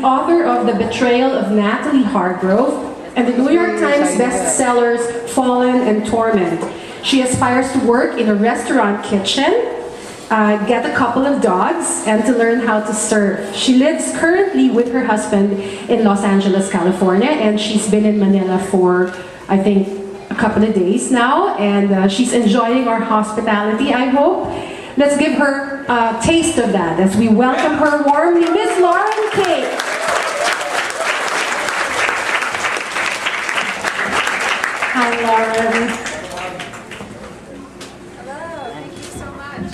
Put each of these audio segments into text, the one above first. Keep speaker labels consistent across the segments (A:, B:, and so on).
A: author of The Betrayal of Natalie Hargrove and the New York Times bestsellers Fallen and Torment. She aspires to work in a restaurant kitchen, get a couple of dogs, and to learn how to surf. She lives currently with her husband in Los Angeles, California, and she's been in Manila for, I think, a couple of days now, and she's enjoying our hospitality, I hope. Let's give her a taste of that as we welcome her warmly, Miss Lauren Kate. Hi, Lauren.
B: Hello, thank you so much.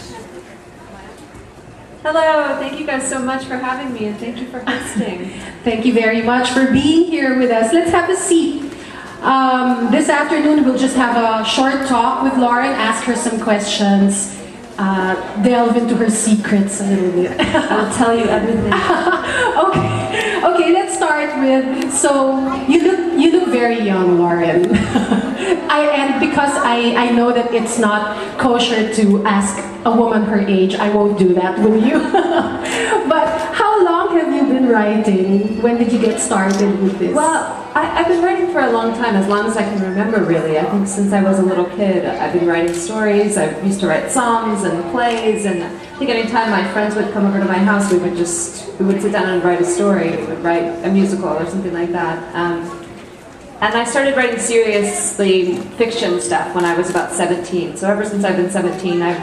B: Hello, thank you guys so much for having me, and thank you for hosting.
A: Thank you very much for being here with us. Let's have a seat. This afternoon, we'll just have a short talk with Lauren, ask her some questions, delve into her secrets a little bit.
B: I'll tell you everything.
A: Okay, let's start with, so you look very young, Lauren. And because I know that it's not kosher to ask a woman her age, I won't do that with you. But how long have you been writing? When did you get started with this?
B: Well, I've been writing for a long time, as long as I can remember, really. I think since I was a little kid, I've been writing stories. I used to write songs and plays, and I think anytime my friends would come over to my house, we would sit down and write a story. We would write a musical or something like that. And I started writing seriously fiction stuff when I was about 17. So ever since I've been 17, I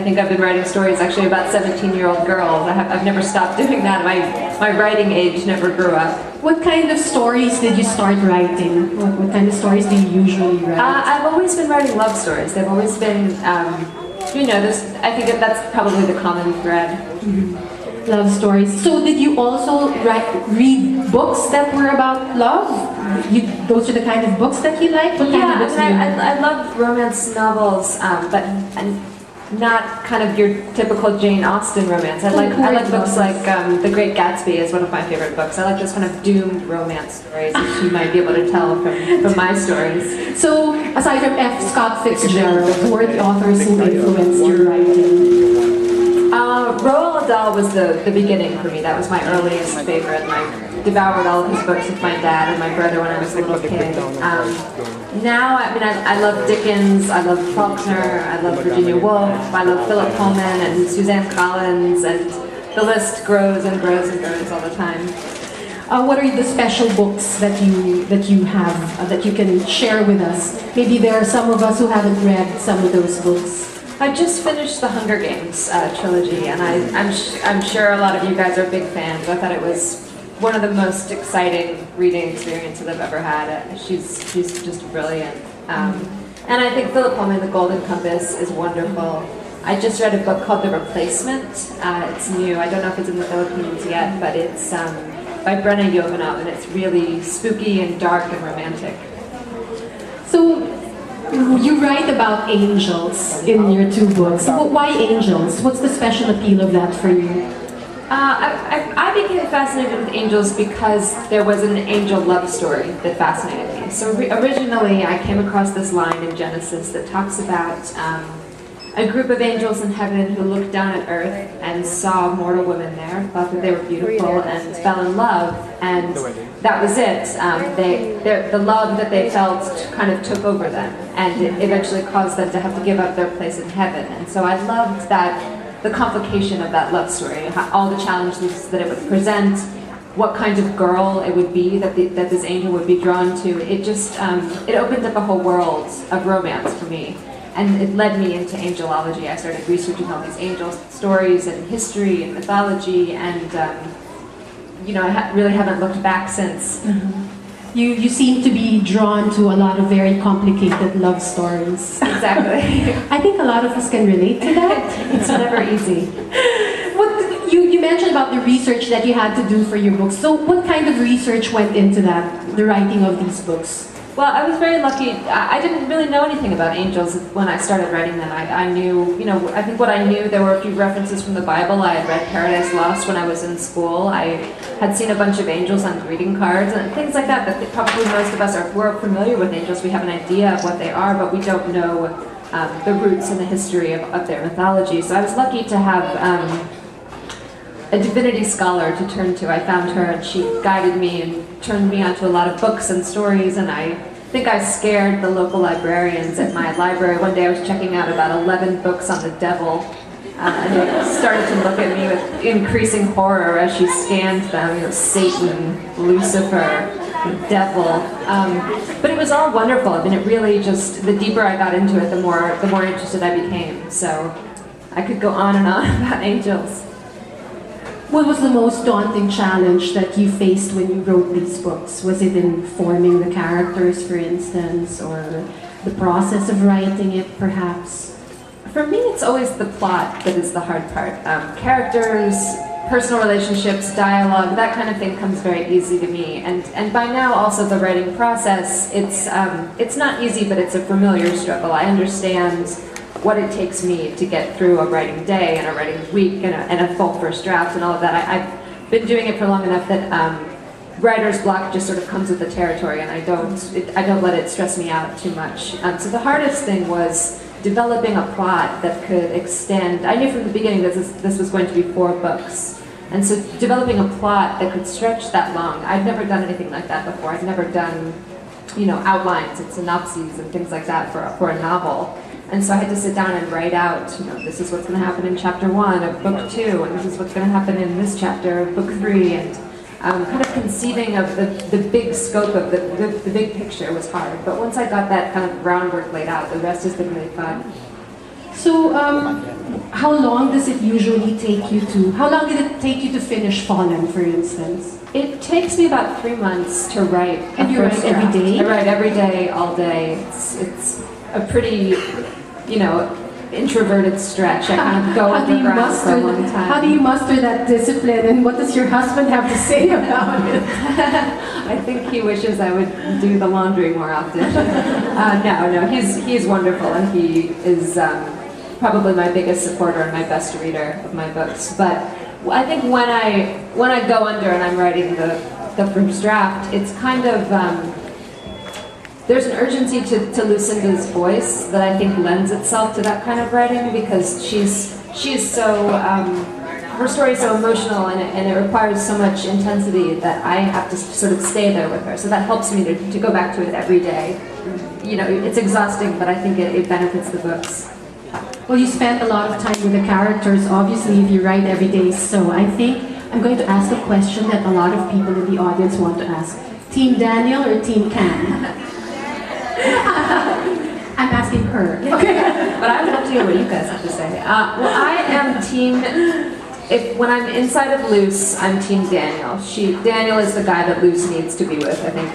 B: think I've been writing stories actually about 17-year-old girls. I've never stopped doing that. My writing age never grew up.
A: What kind of stories did you start writing? What kind of stories do you usually write?
B: I've always been writing love stories. They've always been, I think that's probably the common thread.
A: Mm-hmm. Love stories. So did you also read books that were about love? Those are the kind of books that you like? What kind of books do you read?
B: I love romance novels, but not kind of your typical Jane Austen romance. I like books like The Great Gatsby is one of my favorite books. I like those kind of doomed romance stories that you might be able to tell from my stories.
A: So aside from F. Scott Fitzgerald, who are the authors who influenced your writing?
B: Roald Dahl was the beginning for me. That was my earliest favorite. I devoured all of his books with my dad and my brother when I was a little kid. Now, I love Dickens, I love Faulkner, I love Virginia Woolf, I love Philip Pullman and Suzanne Collins, and the list grows and grows and grows all the time.
A: What are the special books that you have that you can share with us? Maybe there are some of us who haven't read some of those books.
B: I just finished the Hunger Games trilogy, and I'm sure a lot of you guys are big fans. I thought it was one of the most exciting reading experiences I've ever had. She's just brilliant. And I think Philip Pullman, The Golden Compass, is wonderful. I just read a book called The Replacement. It's new. I don't know if it's in the Philippines yet, but it's by Brenna Yovanov, and it's really spooky and dark and romantic.
A: So, you write about angels in your two books. Why angels? What's the special appeal of that for you?
B: I became fascinated with angels because there was an angel love story that fascinated me. So originally I came across this line in Genesis that talks about a group of angels in heaven who looked down at earth and saw mortal women there, thought that they were beautiful, and fell in love, and that was it. The love that they felt kind of took over them, and it eventually caused them to have to give up their place in heaven. And so I loved the complication of that love story, all the challenges that it would present, what kind of girl it would be that this angel would be drawn to. It just, it opened up a whole world of romance for me. And it led me into angelology. I started researching all these angel stories and history and mythology, and I really haven't looked back since.
A: Mm-hmm. You seem to be drawn to a lot of very complicated love stories.
B: Exactly.
A: I think a lot of us can relate to that.
B: It's never easy.
A: You mentioned about the research that you had to do for your books. So what kind of research went into that, the writing of these books?
B: Well, I was very lucky. I didn't really know anything about angels when I started writing them. I knew, I think what I knew, there were a few references from the Bible. I had read Paradise Lost when I was in school. I had seen a bunch of angels on greeting cards and things like that, that probably most of us we're familiar with angels. We have an idea of what they are, but we don't know the roots and the history of their mythology. So I was lucky to have a divinity scholar to turn to. I found her and she guided me and turned me onto a lot of books and stories, and I think I scared the local librarians at my library. One day I was checking out about 11 books on the devil, and they started to look at me with increasing horror as she scanned them. You know, Satan, Lucifer, the devil. But it was all wonderful. I mean, it really just, the deeper I got into it, the more interested I became. So I could go on and on about angels.
A: What was the most daunting challenge that you faced when you wrote these books? Was it in forming the characters, for instance, or the process of writing it, perhaps?
B: For me, it's always the plot that is the hard part. Characters, personal relationships, dialogue, that kind of thing comes very easy to me. And by now, also the writing process, it's not easy, but it's a familiar struggle. I understand what it takes me to get through a writing day and a writing week and a full first draft and all of that. I've been doing it for long enough that writer's block just sort of comes with the territory, and I don't let it stress me out too much. So the hardest thing was developing a plot that could extend. I knew from the beginning that this was going to be 4 books, and so developing a plot that could stretch that long. I'd never done anything like that before. I'd never done, you know, outlines and synopses and things like that for a novel. And so I had to sit down and write out, you know, this is what's going to happen in chapter 1 of book 2, and this is what's going to happen in this chapter of book 3, and kind of conceiving of the big scope of the big picture was hard. But once I got that kind of groundwork laid out, the rest has been really fun.
A: So, how long does it usually take you to, how long did it take you to finish Fallen, for instance?
B: It takes me about 3 months to write.
A: And you write every day?
B: I write every day, all day. It's a pretty, you know, introverted stretch. I kind of go underground for a long time.
A: How do you muster that discipline, and what does your husband have to say about it?
B: I think he wishes I would do the laundry more often. No, he's wonderful, and he is probably my biggest supporter and my best reader of my books. But I think when I go under and I'm writing the first draft, it's kind of there's an urgency to Lucinda's voice that I think lends itself to that kind of writing, because she's so her story is so emotional, and it requires so much intensity that I have to sort of stay there with her. So that helps me to go back to it every day. You know, it's exhausting, but I think it benefits the books.
A: Well, you spend a lot of time with the characters, obviously, if you write every day. So I think I'm going to ask a question that a lot of people in the audience want to ask. Team Daniel or Team Cam? I'm asking her.
B: Okay. But I would love to hear what you guys have to say. Well, I am team, when I'm inside of Luce, I'm team Daniel. Daniel is the guy that Luce needs to be with, I think,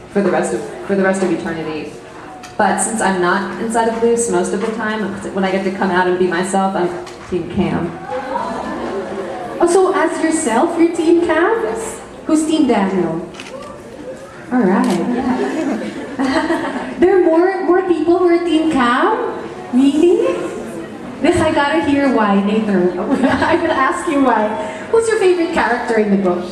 B: for the rest of eternity. But since I'm not inside of Luce most of the time, when I get to come out and be myself, I'm team Cam.
A: Oh, so as yourself, you're team Cam? Who's team Daniel? All right. There are more people who are team Cam? Really? This I gotta hear why later. I will ask you why. Who's your favorite character in the book?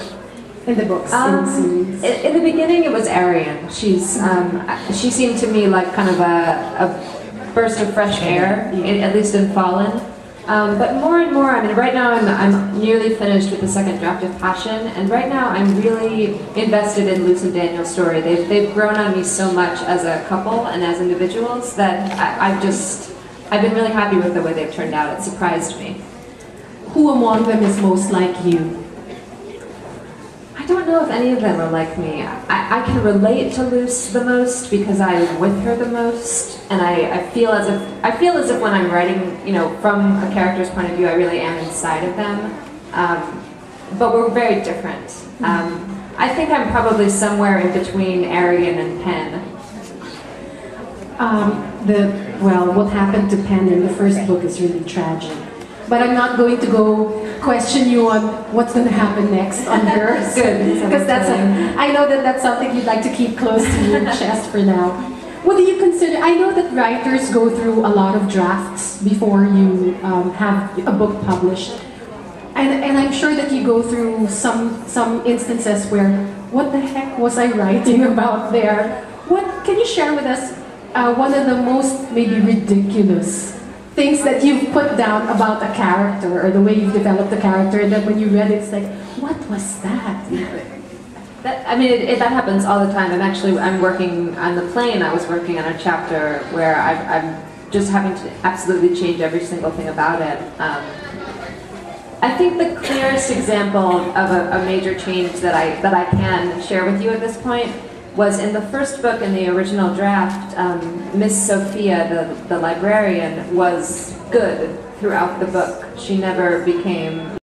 A: In the books, in the series?
B: In the beginning, it was Arian. She seemed to me like kind of a burst of fresh air, at least in Fallen. But more and more, I mean, right now I'm nearly finished with the second draft of Passion, and right now I'm really invested in Luce and Daniel's story. They've grown on me so much as a couple and as individuals that I've been really happy with the way they've turned out. It surprised me.
A: Who among them is most like you?
B: I don't know if any of them are like me. I can relate to Luce the most because I'm with her the most, and I feel as if when I'm writing, you know, from a character's point of view, I really am inside of them. But we're very different. I think I'm probably somewhere in between Arian and Pen.
A: What happened to Pen in the first book is really tragic. But I'm not going to go question you on what's going to happen next on yours.
B: Good.
A: Because I know that's something you'd like to keep close to your chest for now. What do you consider? I know that writers go through a lot of drafts before you have a book published. And I'm sure that you go through some instances where, what the heck was I writing about there? Can you share with us one of the most maybe ridiculous things that you've put down about a character, or the way you've developed the character, that when you read it, it's like, what was that?
B: That happens all the time. I'm working on the plane. I was working on a chapter where I'm just having to absolutely change every single thing about it. I think the clearest example of a major change that I can share with you at this point was in the first book in the original draft. Miss Sophia, the librarian, was good throughout the book. She never became